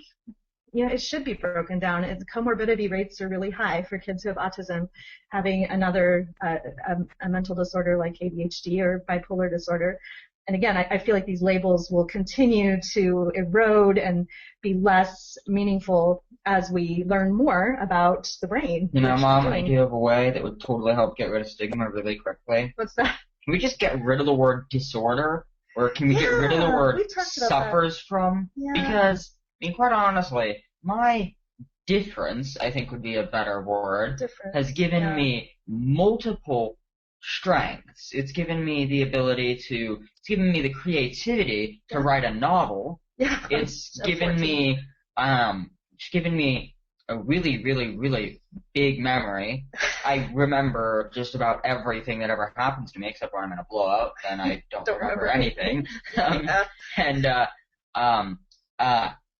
it should be broken down. Comorbidity rates are really high for kids who have autism, having another a mental disorder like ADHD or bipolar disorder. And again, I feel like these labels will continue to erode and be less meaningful as we learn more about the brain. Mom, I do have a way that would totally help get rid of stigma really quickly. What's that? Can we just get rid of the word disorder? Or can we get rid of the word suffers from? Yeah. Because, quite honestly, my difference, I think would be a better word, has given me multiple strengths. It's given me the ability it's given me the creativity to write a novel. Yeah. It's given me a really, really, really big memory. I remember just about everything that ever happens to me, except when I'm in a blowout, and I don't remember anything.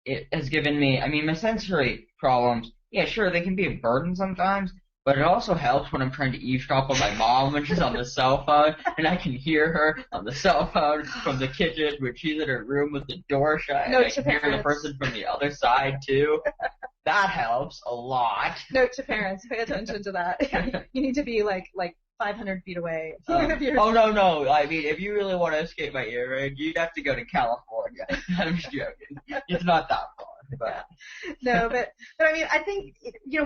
It has given me, my sensory problems, yeah, sure, they can be a burden sometimes, but it also helps when I'm trying to eavesdrop on my mom when she's on the cell phone, and I can hear her on the cell phone from the kitchen when she's in her room with the door shut, and I can hear the person from the other side, too. That helps a lot. Note to parents, pay attention to that. You need to be like 500 feet away. No. If you really want to escape my earring, you'd have to go to California. I'm just joking. It's not that far. But. No, but I think,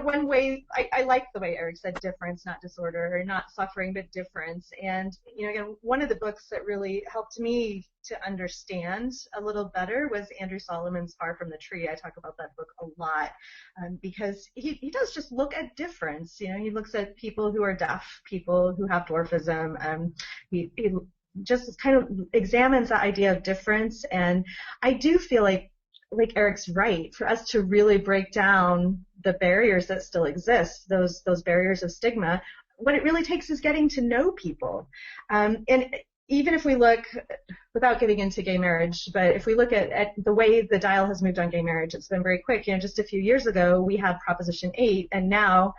one way, I like the way Eric said difference, not disorder, or not suffering, but difference. And, again, one of the books that really helped me to understand a little better was Andrew Solomon's Far from the Tree. I talk about that book a lot because he does just look at difference. He looks at people who are deaf, people who have dwarfism. He just kind of examines the idea of difference. And I do feel like Eric's right, for us to really break down the barriers that still exist, those barriers of stigma, what it really takes is getting to know people. And even if we look, without getting into gay marriage, but if we look at the way the dial has moved on gay marriage, it's been very quick. Just a few years ago, we had Proposition 8, and now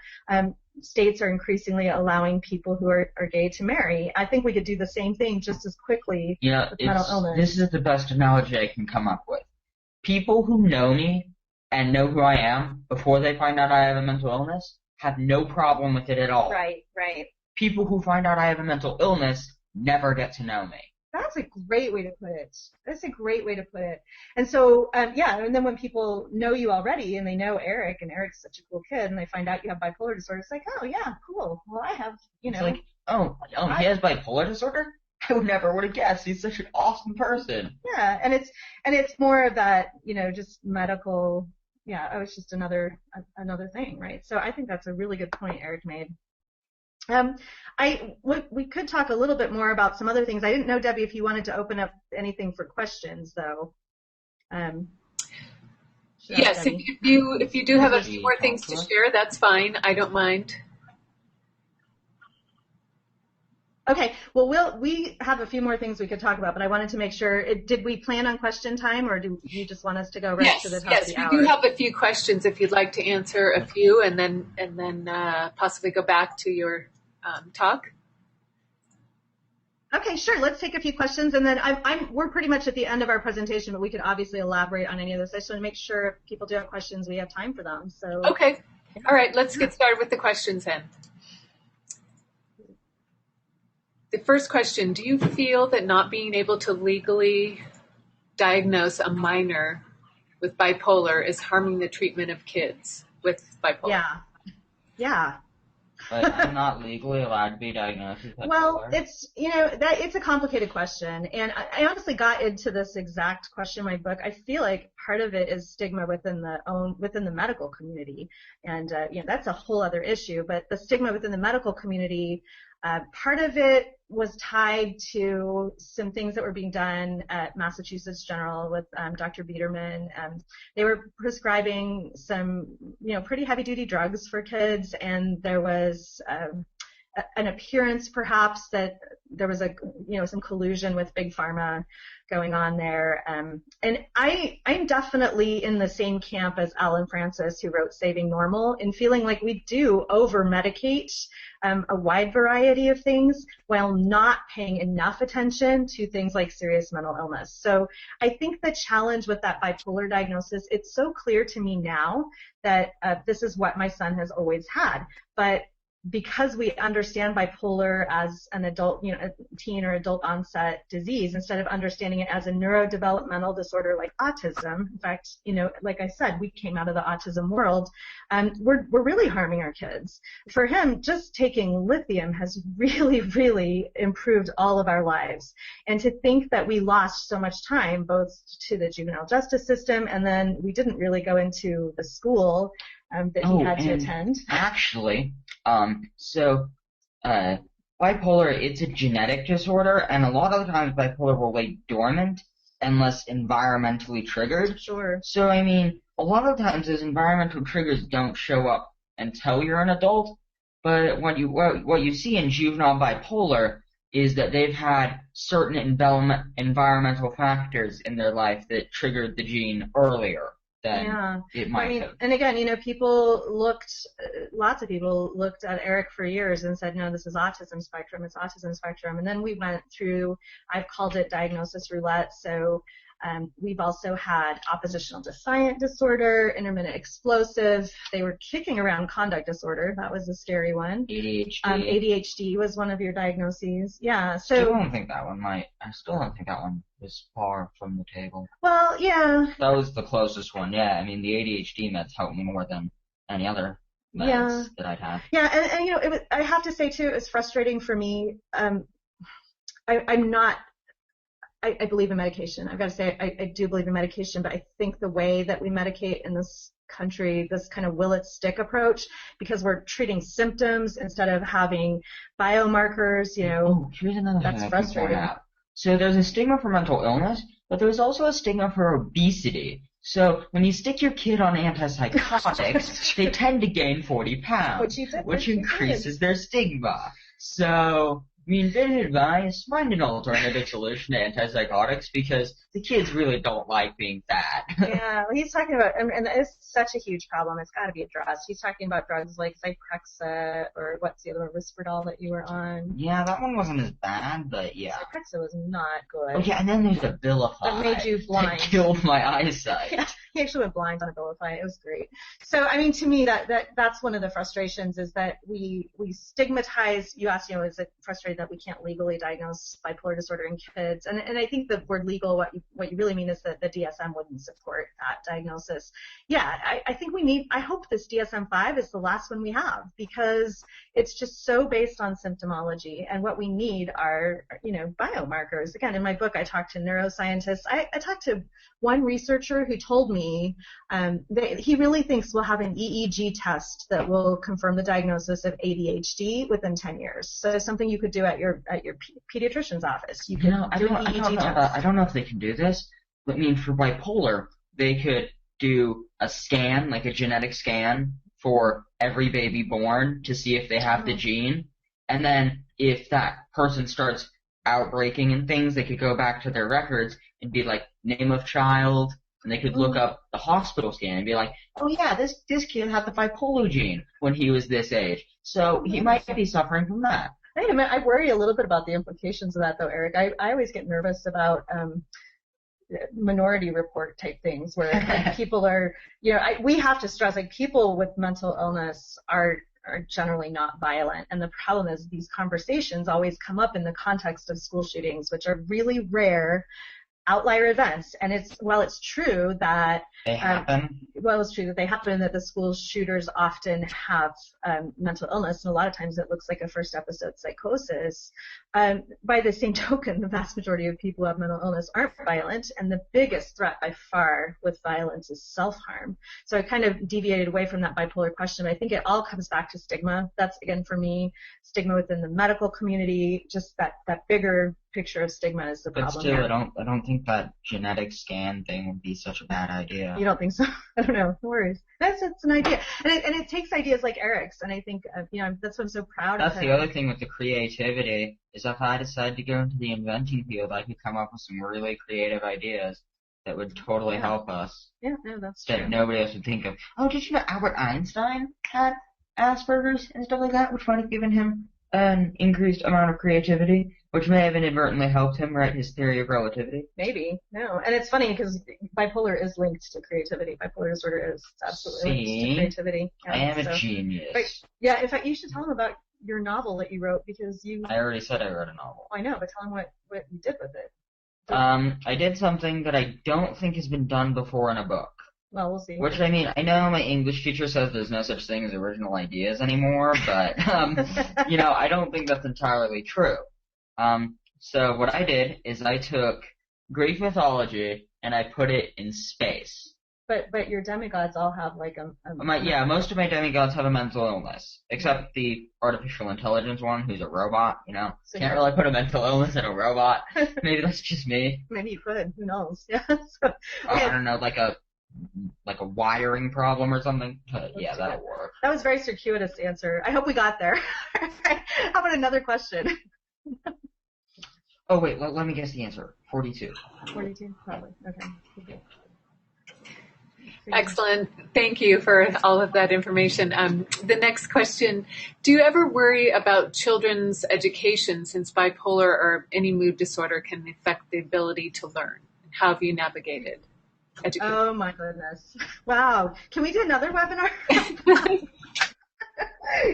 states are increasingly allowing people who are gay to marry. I think we could do the same thing just as quickly with mental illness. This is the best analogy I can come up with. People who know me and know who I am before they find out I have a mental illness have no problem with it at all. Right. People who find out I have a mental illness never get to know me. That's a great way to put it. And so, and then when people know you already and they know Eric, and Eric's such a cool kid, and they find out you have bipolar disorder, it's like, oh, yeah, cool. Well, I have, It's like, oh, he has bipolar disorder? I would never would have guessed. He's such an awesome person. Yeah, and it's more of that, just medical. Yeah, oh, it's just another thing, right? So I think that's a really good point Eric made. We could talk a little bit more about some other things. I didn't know, Debbie, if you wanted to open up anything for questions, though. Yes, if you do have a few more things to share, that's fine. I don't mind. Okay, well, we have a few more things we could talk about, but I wanted to make sure, did we plan on question time, or do you just want us to go right to the top of the hour? Yes, we do have a few questions if you'd like to answer a few, and then possibly go back to your talk. Okay, sure. Let's take a few questions, and then we're pretty much at the end of our presentation, but we could obviously elaborate on any of this. I just want to make sure if people do have questions, we have time for them. So okay, all right. Let's get started with the questions then. The first question: do you feel that not being able to legally diagnose a minor with bipolar is harming the treatment of kids with bipolar? Yeah. But I'm not legally allowed to be diagnosed with bipolar. Well, it's a complicated question, and I honestly got into this exact question in my book. I feel like part of it is stigma within the medical community, and that's a whole other issue. But the stigma within the medical community, part of it was tied to some things that were being done at Massachusetts General with Dr. Biederman. They were prescribing some, pretty heavy-duty drugs for kids, and there was an appearance, perhaps, that there was some collusion with Big Pharma going on there. And I'm definitely in the same camp as Alan Francis, who wrote Saving Normal, in feeling like we do over-medicate a wide variety of things while not paying enough attention to things like serious mental illness. So I think the challenge with that bipolar diagnosis, it's so clear to me now that this is what my son has always had. But because we understand bipolar as an adult, a teen or adult onset disease, instead of understanding it as a neurodevelopmental disorder like autism, in fact, like I said, we came out of the autism world, we're really harming our kids. For him, just taking lithium has really, really improved all of our lives. And to think that we lost so much time, both to the juvenile justice system, and then we didn't really go into the school that he had to attend. Actually, bipolar, it's a genetic disorder, and a lot of the times bipolar will lay dormant unless environmentally triggered. Sure. So, a lot of times those environmental triggers don't show up until you're an adult, but what you see in juvenile bipolar is that they've had certain environmental factors in their life that triggered the gene earlier than it might have. And again, lots of people looked at Eric for years and said, no, this is autism spectrum, it's autism spectrum. And then we went through, I've called it diagnosis roulette. So we've also had oppositional defiant disorder, intermittent explosive. They were kicking around conduct disorder. That was a scary one. ADHD. ADHD was one of your diagnoses. Yeah. So I still don't think that one was far from the table. Well, yeah. That was the closest one. Yeah. The ADHD meds helped me more than any other meds that I'd had. Yeah. And I have to say too, it was frustrating for me. I believe in medication. I've got to say, I do believe in medication, but I think the way that we medicate in this country, this kind of will it stick approach, because we're treating symptoms instead of having biomarkers, here's another that's thing frustrating. So there's a stigma for mental illness, but there's also a stigma for obesity. So when you stick your kid on antipsychotics, they tend to gain 40 pounds, which increases their stigma. So bit of advice, find an alternative solution to antipsychotics, because the kids really don't like being fat. Yeah, he's talking about, and it's such a huge problem. It's got to be addressed. He's talking about drugs like Zyprexa, or what's the other one, Risperdal that you were on. Yeah, that one wasn't as bad, but yeah. Zyprexa was not good. Oh yeah, and then there's the Abilify. That made you blind. That killed my eyesight. Yeah, he actually went blind on Abilify. It was great. So, to me, that's one of the frustrations, is that we stigmatize. You asked, is it frustrating that we can't legally diagnose bipolar disorder in kids? And I think the word legal, what you what you really mean is that the DSM wouldn't support that diagnosis. Yeah, I think I hope this DSM-5 is the last one we have, because it's just so based on symptomology, and what we need are, biomarkers. Again, in my book, I talked to neuroscientists. I talked to one researcher who told me that he really thinks we'll have an EEG test that will confirm the diagnosis of ADHD within 10 years. So it's something you could do at your pediatrician's office. You could do an EEG test. I don't know if they can do this, but I mean, for bipolar, they could do a scan, like a genetic scan, for every baby born to see if they have the gene. And then if that person starts outbreaking and things, they could go back to their records and be like, name of child, and they could look up the hospital scan and be like, oh yeah, this kid had the bipolar gene when he was this age. So he might be suffering from that. I worry a little bit about the implications of that, though, Eric. I always get nervous about minority report type things where like, people are, we have to stress, like, people with mental illness are generally not violent. And the problem is these conversations always come up in the context of school shootings, which are really rare outlier events. And it's true that they happen. It's true that they happen, that the school shooters often have mental illness, and a lot of times it looks like a first episode psychosis. By the same token, the vast majority of people who have mental illness aren't violent, and the biggest threat by far with violence is self-harm. So I kind of deviated away from that bipolar question, but I think it all comes back to stigma. That's, again, for me, stigma within the medical community, just that bigger picture of stigma is the problem. But still, I don't think that genetic scan thing would be such a bad idea. You don't think so? I don't know. No worries. It's an idea, and it takes ideas like Eric's, and I think that's what I'm so proud of. That's the other thing with the creativity, is if I decide to go into the inventing field, I could come up with some really creative ideas that would totally help us. Yeah, no, that's true. That nobody else would think of. Oh, did you know Albert Einstein had Asperger's and stuff like that, which might have given him an increased amount of creativity, which may have inadvertently helped him write his theory of relativity. Maybe. No. And it's funny because bipolar is linked to creativity. Bipolar disorder is absolutely linked to creativity. Yeah, I am a genius. But, yeah, in fact, you should tell him about your novel that you wrote, because I already said I wrote a novel. I know, but tell him what you did with it. I did something that I don't think has been done before in a book. Well, we'll see. Which, I mean, I know my English teacher says there's no such thing as original ideas anymore, but, I don't think that's entirely true. So what I did is I took Greek mythology and I put it in space. But your demigods all have like most of my demigods have a mental illness, except the artificial intelligence one, who's a robot. So can't really put a mental illness in a robot. Maybe that's just me. Maybe you could. Who knows? Yeah. I don't know, like a wiring problem or something. But yeah, that'll work. That was a very circuitous answer. I hope we got there. How about another question? Oh wait, let me guess the answer. 42. 42, probably. Okay. Excellent. Thank you for all of that information. The next question, do you ever worry about children's education, since bipolar or any mood disorder can affect the ability to learn? How have you navigated education? Oh my goodness. Wow. Can we do another webinar?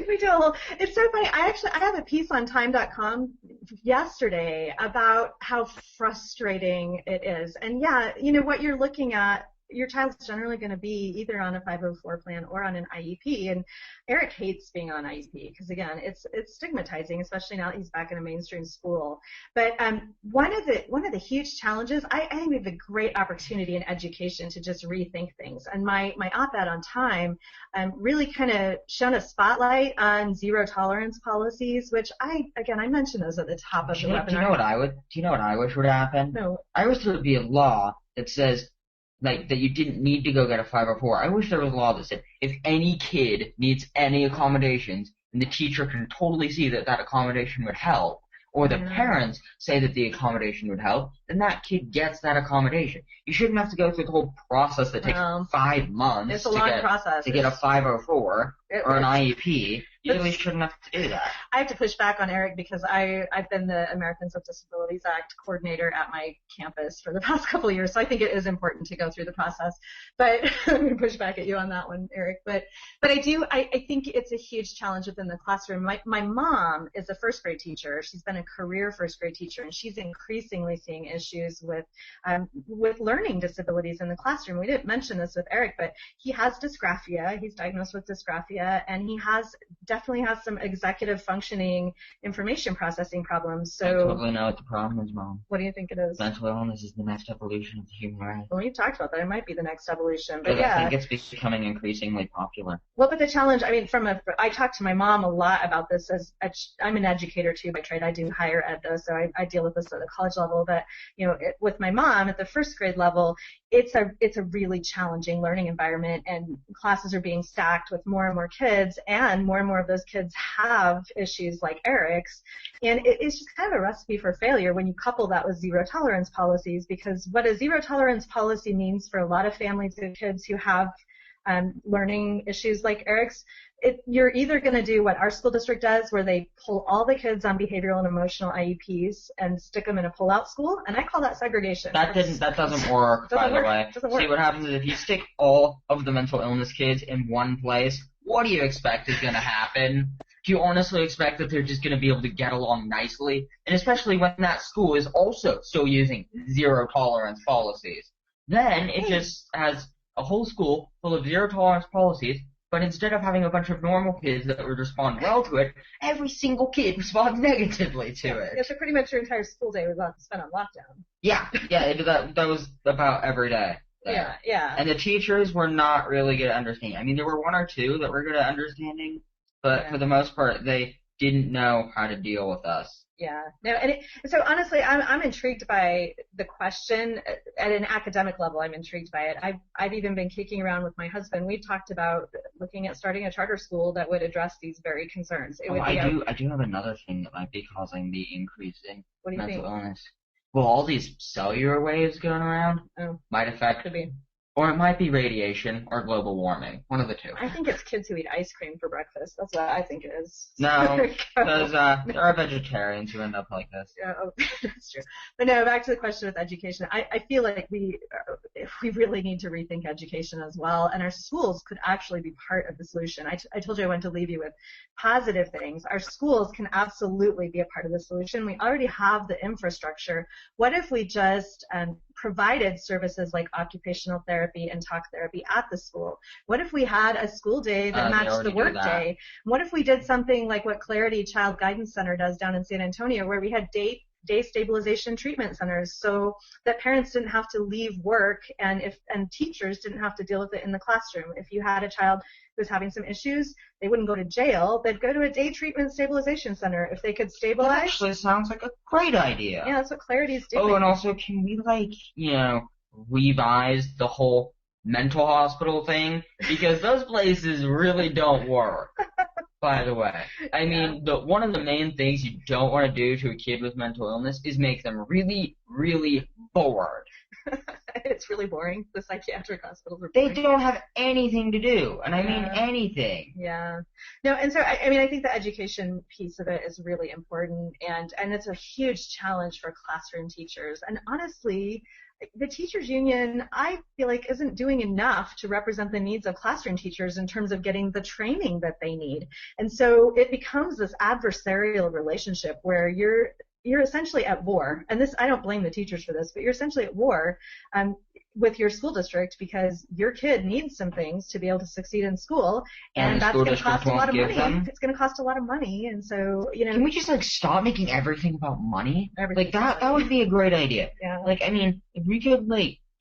We do a whole, it's so funny. I have a piece on time.com yesterday about how frustrating it is. And yeah, what you're looking at, your child's generally going to be either on a 504 plan or on an IEP. And Eric hates being on IEP because, again, it's stigmatizing, especially now that he's back in a mainstream school. But one of the huge challenges, I think we have a great opportunity in education to just rethink things. And my op-ed on Time really kind of shone a spotlight on zero tolerance policies, which I mentioned those at the top of the webinar. Do you know what I wish would happen? No. I wish there would be a law that says, that you didn't need to go get a 504. I wish there was a law that said if any kid needs any accommodations and the teacher can totally see that accommodation would help, or the parents say that the accommodation would help, then that kid gets that accommodation. You shouldn't have to go through the whole process that takes 5 months to get a 504 or an IEP You really shouldn't have to do that. I have to push back on Eric because I've been the Americans with Disabilities Act coordinator at my campus for the past couple of years, so I think it is important to go through the process. But I'm going to push back at you on that one, Eric. But I think it's a huge challenge within the classroom. My mom is a first grade teacher. She's been a career first grade teacher, and she's increasingly seeing issues with learning disabilities in the classroom. We didn't mention this with Eric, but he has dysgraphia. He's diagnosed with dysgraphia, and he definitely has some executive functioning information processing problems. So I totally know what the problem is, Mom. What do you think it is? Mental illness is the next evolution of the human race. Well, we've talked about that. It might be the next evolution, but yeah. I think it's becoming increasingly popular. Well, but the challenge, I mean, I talk to my mom a lot about this as I'm an educator too by trade. I do higher ed though, so I deal with this at the college level. But with my mom at the first grade level, it's a really challenging learning environment, and classes are being stacked with more and more kids, and more of those kids have issues like Eric's, and it's just kind of a recipe for failure when you couple that with zero tolerance policies, because what a zero tolerance policy means for a lot of families with kids who have learning issues like Eric's, you're either going to do what our school district does, where they pull all the kids on behavioral and emotional IEPs and stick them in a pull-out school, and I call that segregation. That doesn't work, by the way. See, what happens is if you stick all of the mental illness kids in one place, what do you expect is going to happen? Do you honestly expect that they're just going to be able to get along nicely? And especially when that school is also still using zero tolerance policies. Then it just has a whole school full of zero tolerance policies, but instead of having a bunch of normal kids that would respond well to it, every single kid responds negatively to it. Yeah, so pretty much your entire school day was spent on lockdown. Yeah, that was about every day. There. Yeah. And the teachers were not really good at understanding. I mean, there were one or two that were good at understanding, but for the most part, they didn't know how to deal with us. Yeah. No, so honestly, I'm intrigued by the question at an academic level. I'm intrigued by it. I've even been kicking around with my husband. We've talked about looking at starting a charter school that would address these very concerns. I do have another thing that might be causing the increase in mental illness. Well, all these cellular waves going around might affect. Could be. Or it might be radiation or global warming. One of the two. I think it's kids who eat ice cream for breakfast. That's what I think it is. No, because there are vegetarians who end up like this. Yeah, that's true. But no, back to the question with education. I feel like we really need to rethink education as well, and our schools could actually be part of the solution. I told you I wanted to leave you with positive things. Our schools can absolutely be a part of the solution. We already have the infrastructure. What if we just provided services like occupational therapy and talk therapy at the school? What if we had a school day that matched the work day? What if we did something like what Clarity Child Guidance Center does down in San Antonio, where we had day stabilization treatment centers, so that parents didn't have to leave work and teachers didn't have to deal with it in the classroom. If you had a child who was having some issues, they wouldn't go to jail. They'd go to a day treatment stabilization center if they could stabilize. That actually sounds like a great idea. Yeah, that's what Clarity's doing. Oh, and also, can we revise the whole mental hospital thing? Because those places really don't work. By the way, I mean, one of the main things you don't want to do to a kid with mental illness is make them really, really bored. It's really boring. The psychiatric hospitals are boring. They don't have anything to do, and I mean anything. Yeah. No, and so, I mean, I think the education piece of it is really important, and it's a huge challenge for classroom teachers. And honestly, the teachers union, I feel like, isn't doing enough to represent the needs of classroom teachers in terms of getting the training that they need. And so it becomes this adversarial relationship where you're essentially at war. And this, I don't blame the teachers for this, but you're essentially at war with your school district because your kid needs some things to be able to succeed in school, and that's going to cost a lot of money. It's going to cost a lot of money, and so, Can we just, stop making everything about money? That would be a great idea. Yeah. I mean, if we could,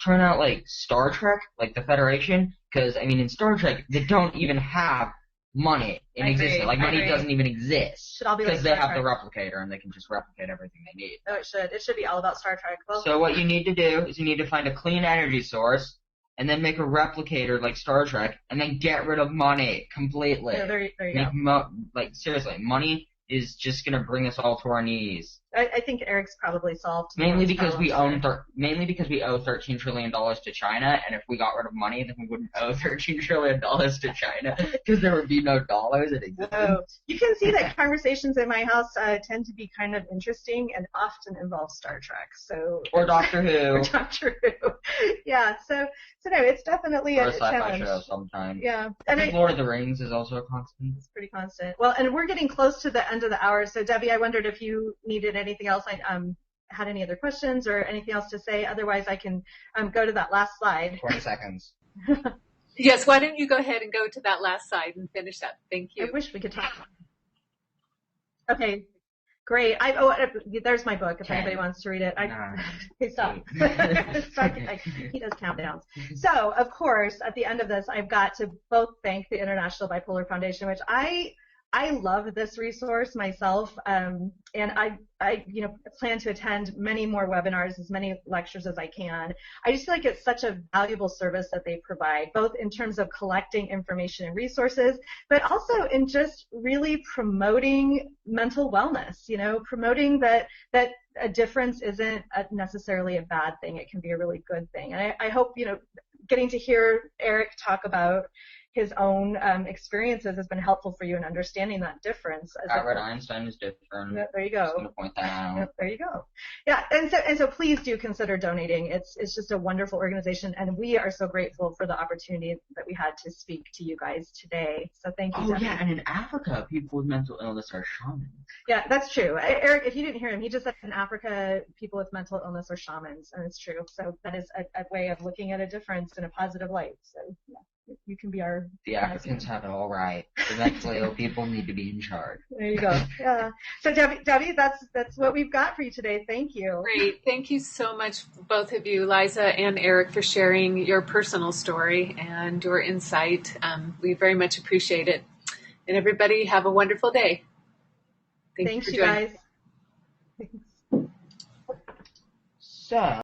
turn out, Star Trek, the Federation, because, I mean, in Star Trek, they don't even have money in existence. Money doesn't even exist. Because they have the replicator and they can just replicate everything they need. Oh, it should. It should be all about Star Trek. Well, so what you need to do is you need to find a clean energy source and then make a replicator like Star Trek and then get rid of money completely. Yeah, there you go. Seriously, money is just going to bring us all to our knees. I think Eric's probably solved. Mainly because we owe $13 trillion to China, and if we got rid of money, then we wouldn't owe $13 trillion to China because there would be no dollars in existence. Oh, you can see that conversations in my house tend to be kind of interesting and often involve Star Trek. Or Doctor Who. Or Doctor Who. Yeah. So no, it's definitely or a sci-fi challenge. show sometimes. Yeah. I think Lord of the Rings is also a constant. It's pretty constant. Well, and we're getting close to the end of the hour. So Debbie, I wondered if you needed anything else. I had any other questions or anything else to say. Otherwise, I can go to that last slide. 20 seconds. Yes, why don't you go ahead and go to that last slide and finish up. Thank you. I wish we could talk. Okay, great. There's my book if anybody wants to read it. Okay, stop. He does countdowns. So, of course, at the end of this, I've got to both thank the International Bipolar Foundation, which I love this resource myself, and I plan to attend many more webinars, as many lectures as I can. I just feel like it's such a valuable service that they provide, both in terms of collecting information and resources, but also in just really promoting mental wellness. Promoting that a difference isn't necessarily a bad thing; it can be a really good thing. And I hope getting to hear Eric talk about his own experiences has been helpful for you in understanding that difference. Albert Einstein is different. There you go. Just gonna point that out. Yep, there you go. Yeah, and so please do consider donating. It's just a wonderful organization, and we are so grateful for the opportunity that we had to speak to you guys today. So thank you. Oh yeah, and in Africa, people with mental illness are shamans. Yeah, that's true. Eric, if you didn't hear him, he just said in Africa, people with mental illness are shamans, and it's true. So that is a way of looking at a difference in a positive light. So yeah. You can be our... The Africans have it all right. The mentally ill people need to be in charge. There you go. Yeah. So Debbie, that's what we've got for you today. Thank you. Great. Thank you so much, both of you, Liza and Eric, for sharing your personal story and your insight. We very much appreciate it. And everybody have a wonderful day. Thanks, you guys. So...